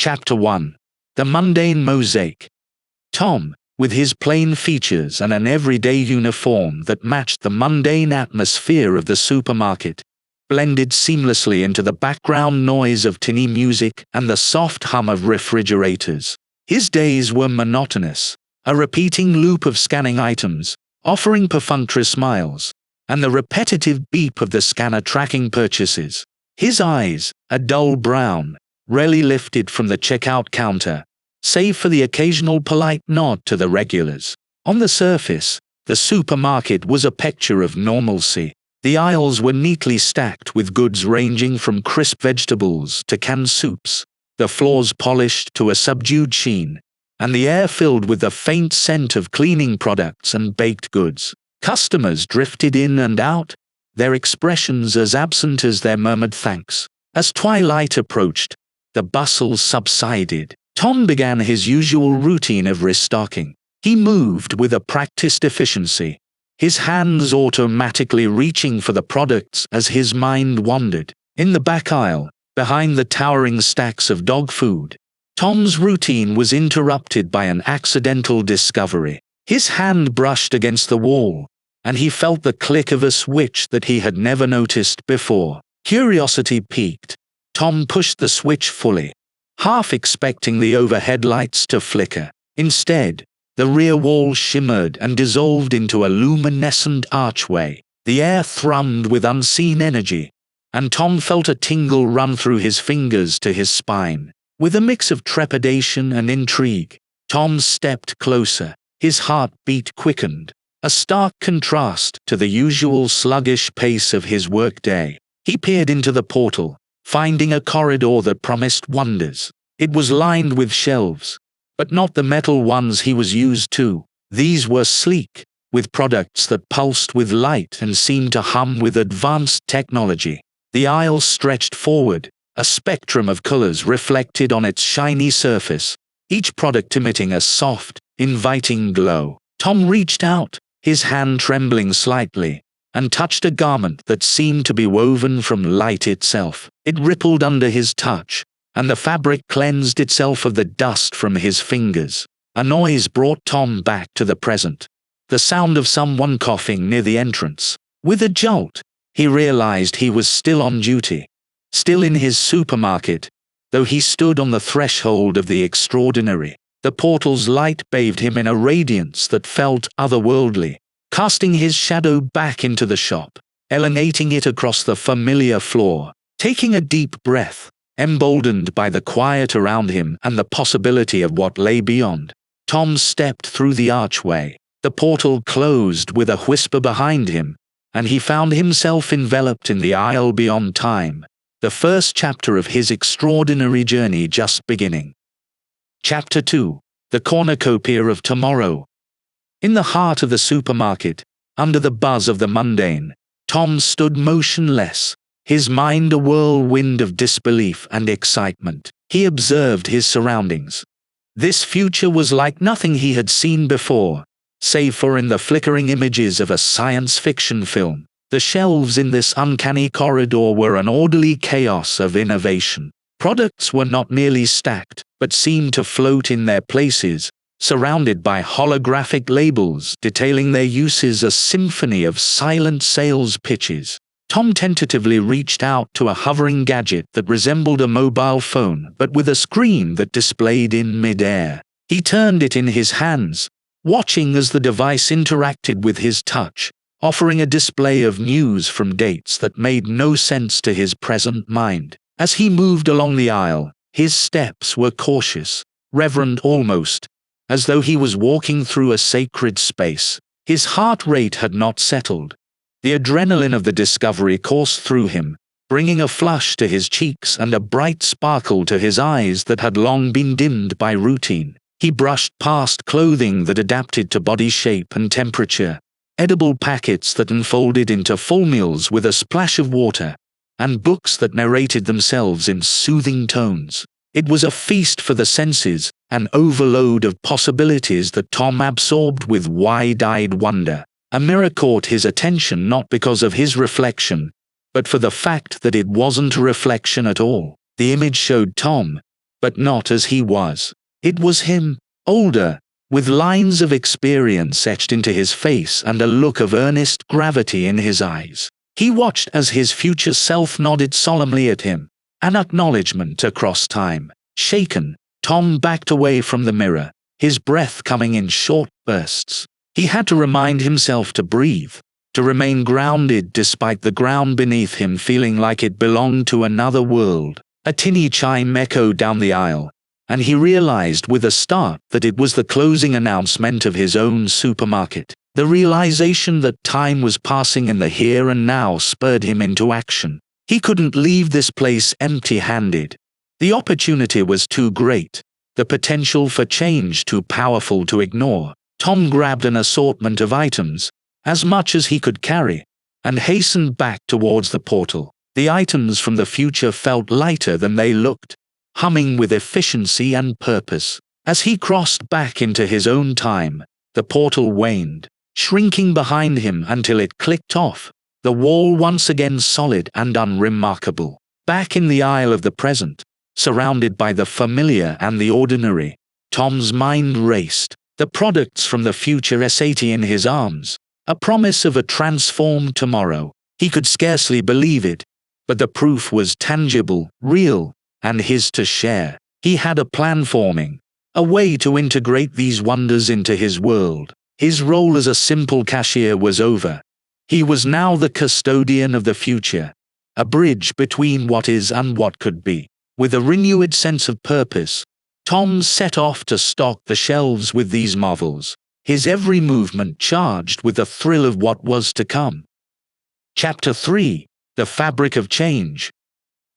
Chapter 1. The Mundane Mosaic. Tom, with his plain features and an everyday uniform that matched the mundane atmosphere of the supermarket, blended seamlessly into the background noise of tinny music and the soft hum of refrigerators. His days were monotonous, a repeating loop of scanning items, offering perfunctory smiles, and the repetitive beep of the scanner tracking purchases. His eyes, a dull brown, rarely lifted from the checkout counter, save for the occasional polite nod to the regulars. On the surface, the supermarket was a picture of normalcy. The aisles were neatly stacked with goods ranging from crisp vegetables to canned soups, the floors polished to a subdued sheen, and the air filled with the faint scent of cleaning products and baked goods. Customers drifted in and out, their expressions as absent as their murmured thanks. As twilight approached, the bustle subsided. Tom began his usual routine of restocking. He moved with a practiced efficiency, his hands automatically reaching for the products as his mind wandered. In the back aisle, behind the towering stacks of dog food, Tom's routine was interrupted by an accidental discovery. His hand brushed against the wall, and he felt the click of a switch that he had never noticed before. Curiosity piqued. Tom pushed the switch fully, half expecting the overhead lights to flicker. Instead, the rear wall shimmered and dissolved into a luminescent archway. The air thrummed with unseen energy, and Tom felt a tingle run through his fingers to his spine. With a mix of trepidation and intrigue, Tom stepped closer. His heartbeat quickened, a stark contrast to the usual sluggish pace of his workday. He peered into the portal, finding a corridor that promised wonders. It was lined with shelves, but not the metal ones he was used to. These were sleek, with products that pulsed with light and seemed to hum with advanced technology. The aisle stretched forward, a spectrum of colors reflected on its shiny surface, each product emitting a soft, inviting glow. Tom reached out, his hand trembling slightly, and touched a garment that seemed to be woven from light itself. It rippled under his touch, and the fabric cleansed itself of the dust from his fingers. A noise brought Tom back to the present, the sound of someone coughing near the entrance. With a jolt, he realized he was still on duty, still in his supermarket, though he stood on the threshold of the extraordinary. The portal's light bathed him in a radiance that felt otherworldly, casting his shadow back into the shop, elongating it across the familiar floor. Taking a deep breath, emboldened by the quiet around him and the possibility of what lay beyond, Tom stepped through the archway. The portal closed with a whisper behind him, and he found himself enveloped in the aisle beyond time, the first chapter of his extraordinary journey just beginning. Chapter 2. The Cornucopia of Tomorrow. In the heart of the supermarket, under the buzz of the mundane, Tom stood motionless, his mind a whirlwind of disbelief and excitement. He observed his surroundings. This future was like nothing he had seen before, save for in the flickering images of a science fiction film. The shelves in this uncanny corridor were an orderly chaos of innovation. Products were not merely stacked, but seemed to float in their places, surrounded by holographic labels detailing their uses, a symphony of silent sales pitches. Tom tentatively reached out to a hovering gadget that resembled a mobile phone but with a screen that displayed in mid-air. He turned it in his hands, watching as the device interacted with his touch, offering a display of news from dates that made no sense to his present mind. As he moved along the aisle, his steps were cautious, reverent almost, as though he was walking through a sacred space. His heart rate had not settled. The adrenaline of the discovery coursed through him, bringing a flush to his cheeks and a bright sparkle to his eyes that had long been dimmed by routine. He brushed past clothing that adapted to body shape and temperature, edible packets that unfolded into full meals with a splash of water, and books that narrated themselves in soothing tones. It was a feast for the senses, an overload of possibilities that Tom absorbed with wide-eyed wonder. A mirror caught his attention not because of his reflection, but for the fact that it wasn't a reflection at all. The image showed Tom, but not as he was. It was him, older, with lines of experience etched into his face and a look of earnest gravity in his eyes. He watched as his future self nodded solemnly at him, an acknowledgement across time. Shaken, Tom backed away from the mirror, his breath coming in short bursts. He had to remind himself to breathe, to remain grounded despite the ground beneath him feeling like it belonged to another world. A tinny chime echoed down the aisle, and he realized with a start that it was the closing announcement of his own supermarket. The realization that time was passing in the here and now spurred him into action. He couldn't leave this place empty-handed. The opportunity was too great, the potential for change too powerful to ignore. Tom grabbed an assortment of items, as much as he could carry, and hastened back towards the portal. The items from the future felt lighter than they looked, humming with efficiency and purpose. As he crossed back into his own time, the portal waned, shrinking behind him until it clicked off, the wall once again solid and unremarkable. Back in the aisle of the present, surrounded by the familiar and the ordinary, Tom's mind raced. The products from the future sat in his arms, a promise of a transformed tomorrow. He could scarcely believe it, but the proof was tangible, real, and his to share. He had a plan forming, a way to integrate these wonders into his world. His role as a simple cashier was over. He was now the custodian of the future, a bridge between what is and what could be. With a renewed sense of purpose, Tom set off to stock the shelves with these marvels, his every movement charged with the thrill of what was to come. Chapter 3: The Fabric of Change.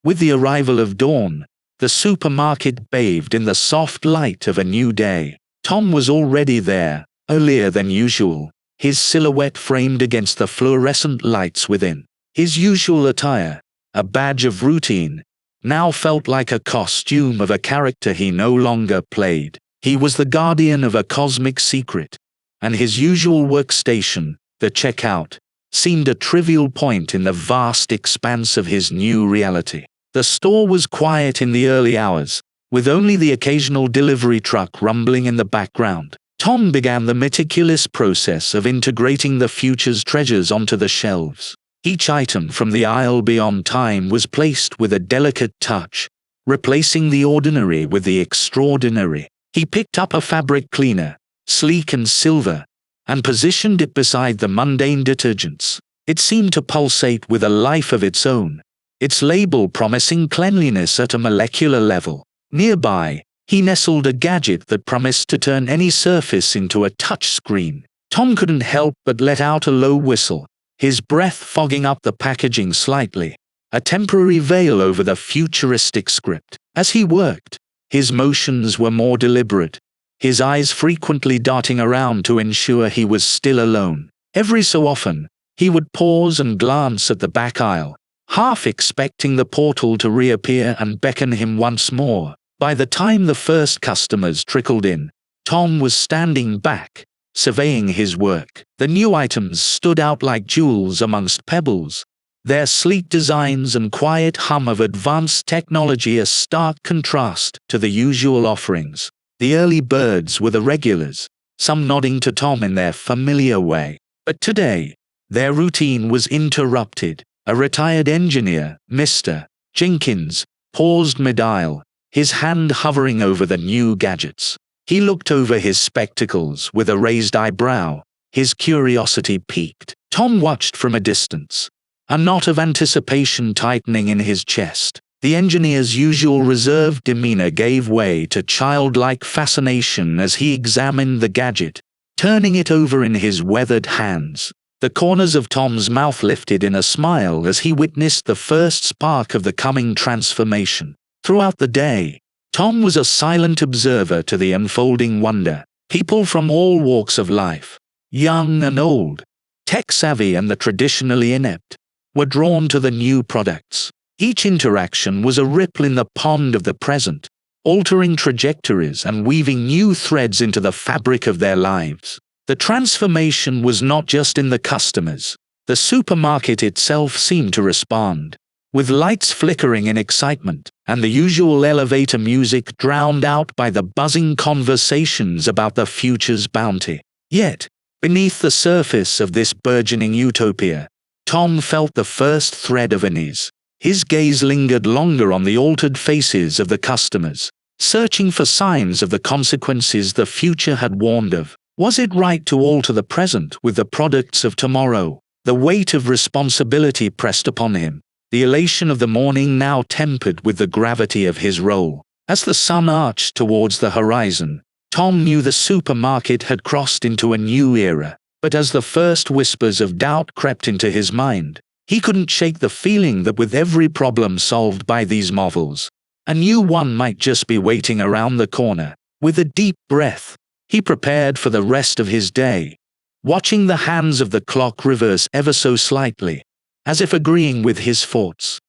With the arrival of dawn, the supermarket bathed in the soft light of a new day. Tom was already there, earlier than usual, his silhouette framed against the fluorescent lights within. His usual attire, a badge of routine, now felt like a costume of a character he no longer played. He was the guardian of a cosmic secret, and his usual workstation, the checkout, seemed a trivial point in the vast expanse of his new reality. The store was quiet in the early hours, with only the occasional delivery truck rumbling in the background. Tom began the meticulous process of integrating the future's treasures onto the shelves. Each item from the aisle beyond time was placed with a delicate touch, replacing the ordinary with the extraordinary. He picked up a fabric cleaner, sleek and silver, and positioned it beside the mundane detergents. It seemed to pulsate with a life of its own, its label promising cleanliness at a molecular level. Nearby, he nestled a gadget that promised to turn any surface into a touchscreen. Tom couldn't help but let out a low whistle, his breath fogging up the packaging slightly, a temporary veil over the futuristic script. As he worked, his motions were more deliberate, his eyes frequently darting around to ensure he was still alone. Every so often, he would pause and glance at the back aisle, half expecting the portal to reappear and beckon him once more. By the time the first customers trickled in, Tom was standing back, surveying his work. The new items stood out like jewels amongst pebbles, their sleek designs and quiet hum of advanced technology a stark contrast to the usual offerings. The early birds were the regulars, some nodding to Tom in their familiar way. But today, their routine was interrupted. A retired engineer, Mr. Jenkins, paused mid-aisle, his hand hovering over the new gadgets. He looked over his spectacles with a raised eyebrow, his curiosity piqued. Tom watched from a distance, a knot of anticipation tightening in his chest. The engineer's usual reserved demeanor gave way to childlike fascination as he examined the gadget, turning it over in his weathered hands. The corners of Tom's mouth lifted in a smile as he witnessed the first spark of the coming transformation. Throughout the day, Tom was a silent observer to the unfolding wonder. People from all walks of life, young and old, tech-savvy and the traditionally inept, were drawn to the new products. Each interaction was a ripple in the pond of the present, altering trajectories and weaving new threads into the fabric of their lives. The transformation was not just in the customers. The supermarket itself seemed to respond. with lights flickering in excitement, and the usual elevator music drowned out by the buzzing conversations about the future's bounty. Yet, beneath the surface of this burgeoning utopia, Tom felt the first thread of unease. His gaze lingered longer on the altered faces of the customers, searching for signs of the consequences the future had warned of. Was it right to alter the present with the products of tomorrow? The weight of responsibility pressed upon him, the elation of the morning now tempered with the gravity of his role. As the sun arched towards the horizon, Tom knew the supermarket had crossed into a new era, but as the first whispers of doubt crept into his mind, he couldn't shake the feeling that with every problem solved by these marvels, a new one might just be waiting around the corner. With a deep breath, he prepared for the rest of his day, watching the hands of the clock reverse ever so slightly, as if agreeing with his thoughts.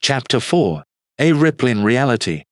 Chapter 4. A Ripple in Reality.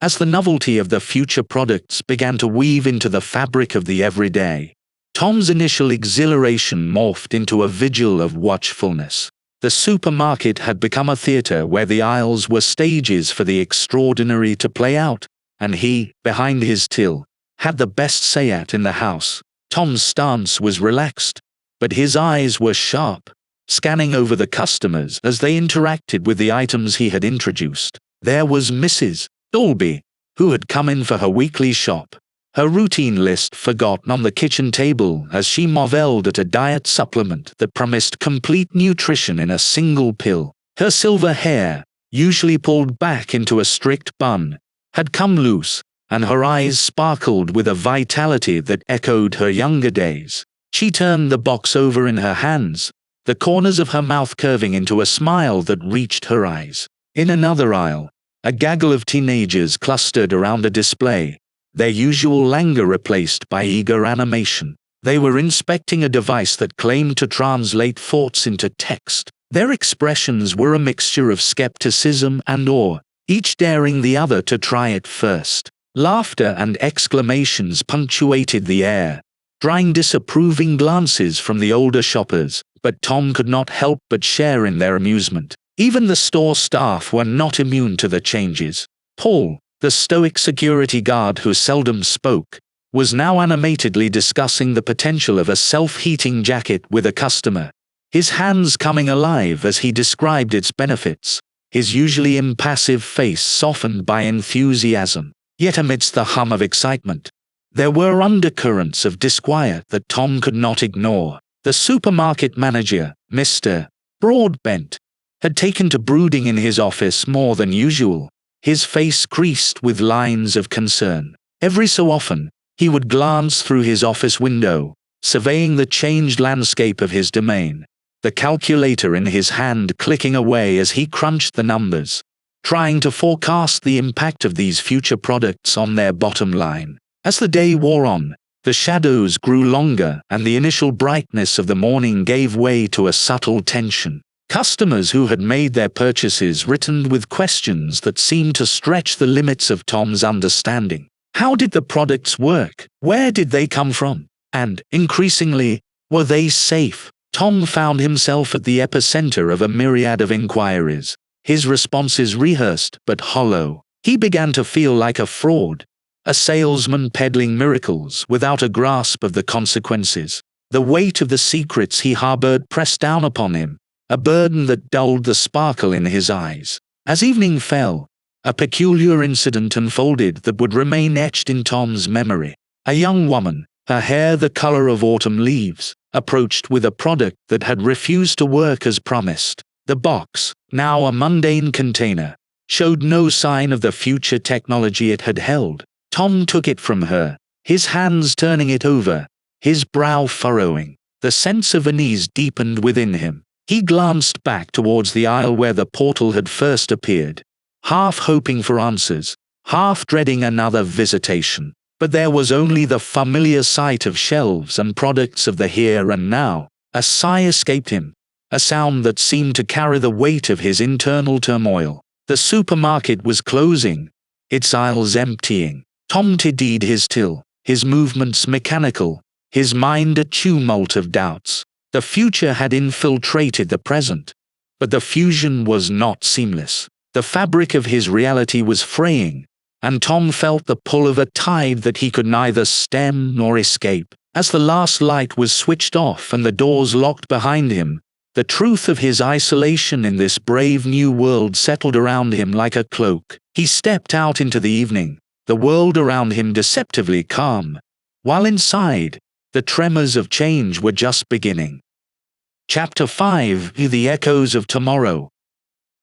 As the novelty of the future products began to weave into the fabric of the everyday, Tom's initial exhilaration morphed into a vigil of watchfulness. The supermarket had become a theater where the aisles were stages for the extraordinary to play out, and he, behind his till, had the best say-at in the house. Tom's stance was relaxed, but his eyes were sharp, scanning over the customers as they interacted with the items he had introduced. There was Mrs. Dolby, who had come in for her weekly shop, her routine list forgotten on the kitchen table as she marveled at a diet supplement that promised complete nutrition in a single pill. Her silver hair, usually pulled back into a strict bun, had come loose, and her eyes sparkled with a vitality that echoed her younger days. She turned the box over in her hands, the corners of her mouth curving into a smile that reached her eyes. In another aisle, a gaggle of teenagers clustered around a display, their usual languor replaced by eager animation. They were inspecting a device that claimed to translate thoughts into text. Their expressions were a mixture of skepticism and awe, each daring the other to try it first. Laughter and exclamations punctuated the air, drawing disapproving glances from the older shoppers, but Tom could not help but share in their amusement. Even the store staff were not immune to the changes. Paul, the stoic security guard who seldom spoke, was now animatedly discussing the potential of a self-heating jacket with a customer, his hands coming alive as he described its benefits, his usually impassive face softened by enthusiasm. Yet amidst the hum of excitement, there were undercurrents of disquiet that Tom could not ignore. The supermarket manager, Mr. Broadbent, had taken to brooding in his office more than usual, his face creased with lines of concern. Every so often, he would glance through his office window, surveying the changed landscape of his domain, the calculator in his hand clicking away as he crunched the numbers, trying to forecast the impact of these future products on their bottom line. As the day wore on, the shadows grew longer and the initial brightness of the morning gave way to a subtle tension. Customers who had made their purchases returned with questions that seemed to stretch the limits of Tom's understanding. How did the products work? Where did they come from? And, increasingly, were they safe? Tom found himself at the epicenter of a myriad of inquiries, his responses rehearsed but hollow. He began to feel like a fraud, a salesman peddling miracles without a grasp of the consequences. The weight of the secrets he harbored pressed down upon him, a burden that dulled the sparkle in his eyes. As evening fell, a peculiar incident unfolded that would remain etched in Tom's memory. A young woman, her hair the color of autumn leaves, approached with a product that had refused to work as promised. The box, now a mundane container, showed no sign of the future technology it had held. Tom took it from her, his hands turning it over, his brow furrowing. The sense of unease deepened within him. He glanced back towards the aisle where the portal had first appeared, half hoping for answers, half dreading another visitation. But there was only the familiar sight of shelves and products of the here and now. A sigh escaped him, a sound that seemed to carry the weight of his internal turmoil. The supermarket was closing, its aisles emptying. Tom tidied his till, his movements mechanical, his mind a tumult of doubts. The future had infiltrated the present, But the fusion was not seamless. The fabric of his reality was fraying, and Tom felt the pull of a tide that he could neither stem nor escape. As the last light was switched off and the doors locked behind him, the truth of his isolation in this brave new world settled around him like a cloak. He stepped out into the evening, the world around him deceptively calm, while inside, the tremors of change were just beginning. Chapter 5: The Echoes of Tomorrow.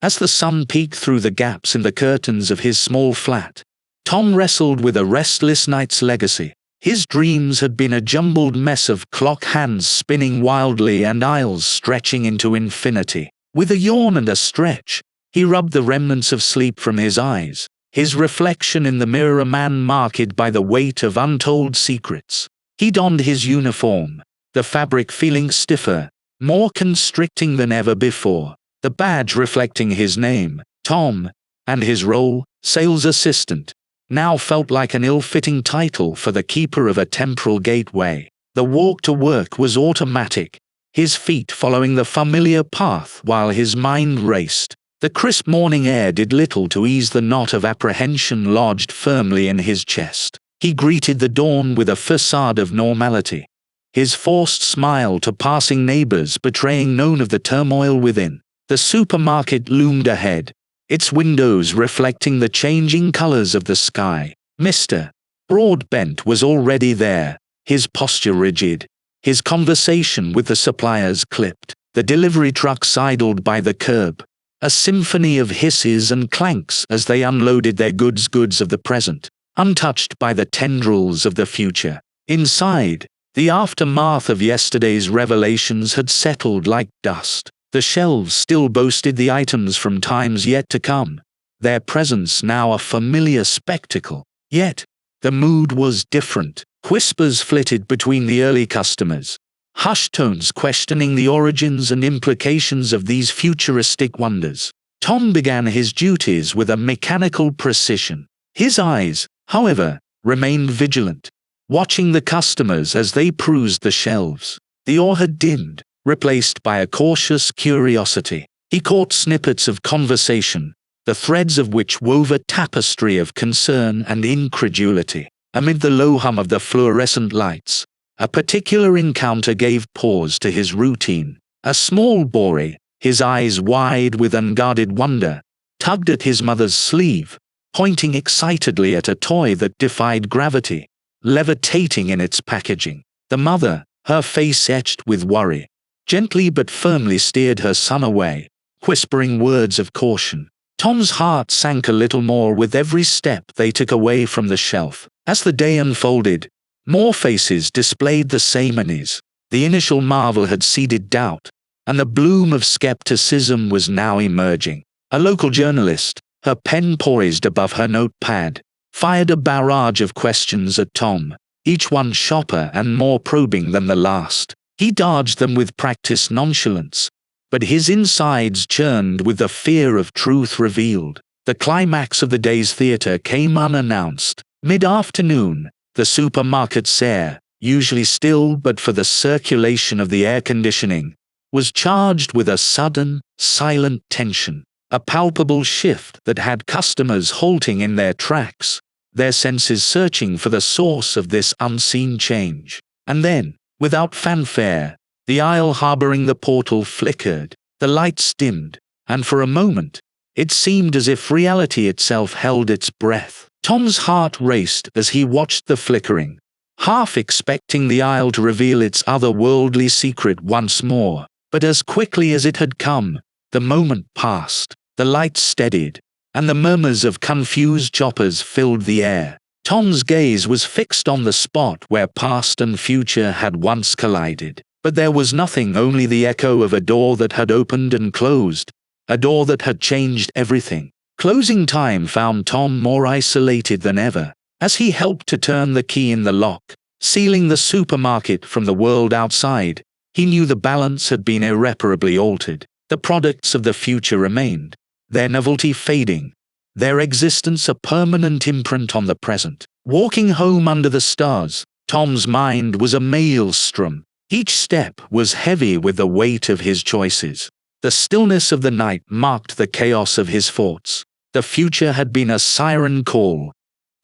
As the sun peeked through the gaps in the curtains of his small flat, Tom wrestled with a restless night's legacy. His dreams had been a jumbled mess of clock hands spinning wildly and aisles stretching into infinity. With a yawn and a stretch, he rubbed the remnants of sleep from his eyes, his reflection in the mirror a man marked by the weight of untold secrets. He donned his uniform, the fabric feeling stiffer, more constricting than ever before, the badge reflecting his name, Tom, and his role, sales assistant, now felt like an ill-fitting title for the keeper of a temporal gateway. The walk to work was automatic, his feet following the familiar path while his mind raced. The crisp morning air did little to ease the knot of apprehension lodged firmly in his chest. He greeted the dawn with a facade of normality, his forced smile to passing neighbors betraying none of the turmoil within. The supermarket loomed ahead, its windows reflecting the changing colors of the sky. Mr. Broadbent was already there, his posture rigid, his conversation with the suppliers clipped. The delivery trucks idled by the curb, a symphony of hisses and clanks as they unloaded their goods of the present, untouched by the tendrils of the future. Inside, the aftermath of yesterday's revelations had settled like dust. The shelves still boasted the items from times yet to come, their presence now a familiar spectacle. Yet, the mood was different. Whispers flitted between the early customers, hushed tones questioning the origins and implications of these futuristic wonders. Tom began his duties with a mechanical precision. His eyes, however, remained vigilant, watching the customers as they perused the shelves. The awe had dimmed, replaced by a cautious curiosity. He caught snippets of conversation, the threads of which wove a tapestry of concern and incredulity. Amid the low hum of the fluorescent lights, a particular encounter gave pause to his routine. A small boy, his eyes wide with unguarded wonder, tugged at his mother's sleeve, pointing excitedly at a toy that defied gravity, levitating in its packaging. The mother, her face etched with worry, gently but firmly steered her son away, whispering words of caution. Tom's heart sank a little more with every step they took away from the shelf. As the day unfolded, more faces displayed the same unease. The initial marvel had seeded doubt, and the bloom of skepticism was now emerging. A local journalist, her pen poised above her notepad, fired a barrage of questions at Tom, each one sharper and more probing than the last. He dodged them with practiced nonchalance, but his insides churned with the fear of truth revealed. The climax of the day's theater came unannounced. Mid-afternoon, the supermarket's air, usually still but for the circulation of the air conditioning, was charged with a sudden, silent tension, a palpable shift that had customers halting in their tracks, their senses searching for the source of this unseen change. And then, without fanfare, the aisle harboring the portal flickered, the lights dimmed, and for a moment, it seemed as if reality itself held its breath. Tom's heart raced as he watched the flickering, half expecting the aisle to reveal its otherworldly secret once more. But as quickly as it had come, the moment passed, the lights steadied, and the murmurs of confused shoppers filled the air. Tom's gaze was fixed on the spot where past and future had once collided. But there was nothing, only the echo of a door that had opened and closed, a door that had changed everything. Closing time found Tom more isolated than ever, as he helped to turn the key in the lock, sealing the supermarket from the world outside. He knew the balance had been irreparably altered. The products of the future remained, their novelty fading, their existence a permanent imprint on the present. Walking home under the stars, Tom's mind was a maelstrom. Each step was heavy with the weight of his choices. The stillness of the night marked the chaos of his thoughts. The future had been a siren call,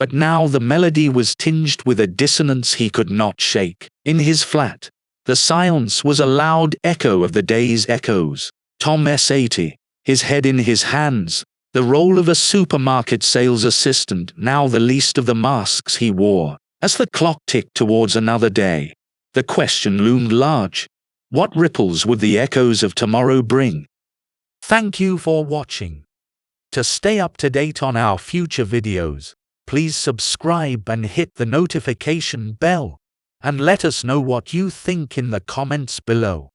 but now the melody was tinged with a dissonance he could not shake. In his flat, the silence was a loud echo of the day's echoes. Tom S80, his head in his hands, the role of a supermarket sales assistant now the least of the masks he wore. As the clock ticked towards another day, the question loomed large. What ripples would the echoes of tomorrow bring? Thank you for watching. To stay up to date on our future videos, please subscribe and hit the notification bell, and let us know what you think in the comments below.